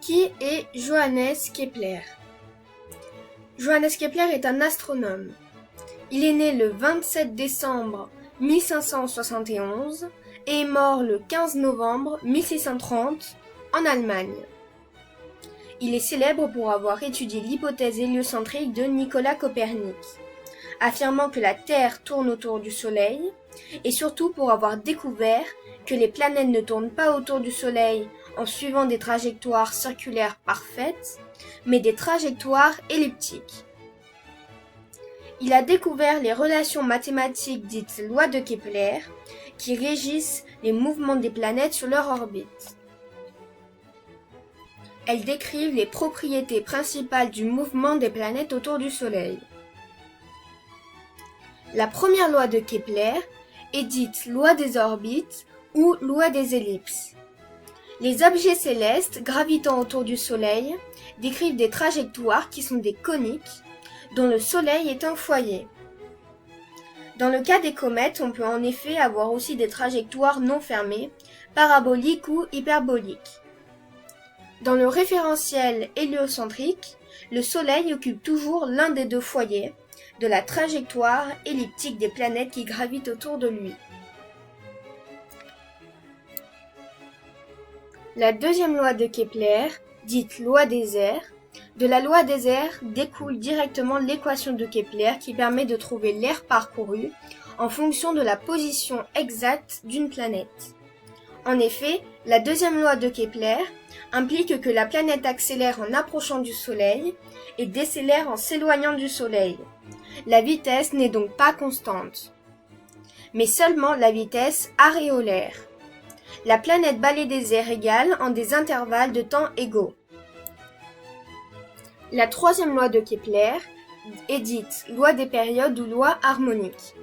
Qui est Johannes Kepler? Johannes Kepler est un astronome. Il est né le 27 décembre 1571 et est mort le 15 novembre 1630 en Allemagne. Il est célèbre pour avoir étudié l'hypothèse héliocentrique de Nicolas Copernic, affirmant que la Terre tourne autour du Soleil, et surtout pour avoir découvert que les planètes ne tournent pas autour du Soleil en suivant des trajectoires circulaires parfaites, mais des trajectoires elliptiques. Il a découvert les relations mathématiques dites lois de Kepler, qui régissent les mouvements des planètes sur leur orbite. Elles décrivent les propriétés principales du mouvement des planètes autour du Soleil. La première loi de Kepler est dite loi des orbites ou loi des ellipses. Les objets célestes gravitant autour du Soleil décrivent des trajectoires qui sont des coniques, dont le Soleil est un foyer. Dans le cas des comètes, on peut en effet avoir aussi des trajectoires non fermées, paraboliques ou hyperboliques. Dans le référentiel héliocentrique, le Soleil occupe toujours l'un des deux foyers de la trajectoire elliptique des planètes qui gravitent autour de lui. La deuxième loi de Kepler, dite loi des airs, de la loi des airs découle directement l'équation de Kepler qui permet de trouver l'air parcouru en fonction de la position exacte d'une planète. En effet, la deuxième loi de Kepler implique que la planète accélère en approchant du Soleil et décélère en s'éloignant du Soleil. La vitesse n'est donc pas constante, mais seulement la vitesse aréolaire. La planète balaie des airs égales en des intervalles de temps égaux. La troisième loi de Kepler est dite loi des périodes ou loi harmonique.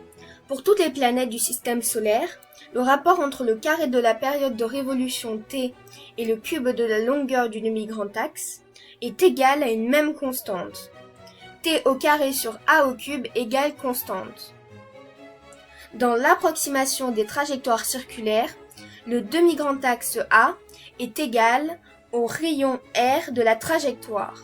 Pour toutes les planètes du système solaire, le rapport entre le carré de la période de révolution t et le cube de la longueur du demi-grand axe est égal à une même constante. T au carré sur a au cube égale constante. Dans l'approximation des trajectoires circulaires, le demi-grand axe A est égal au rayon R de la trajectoire.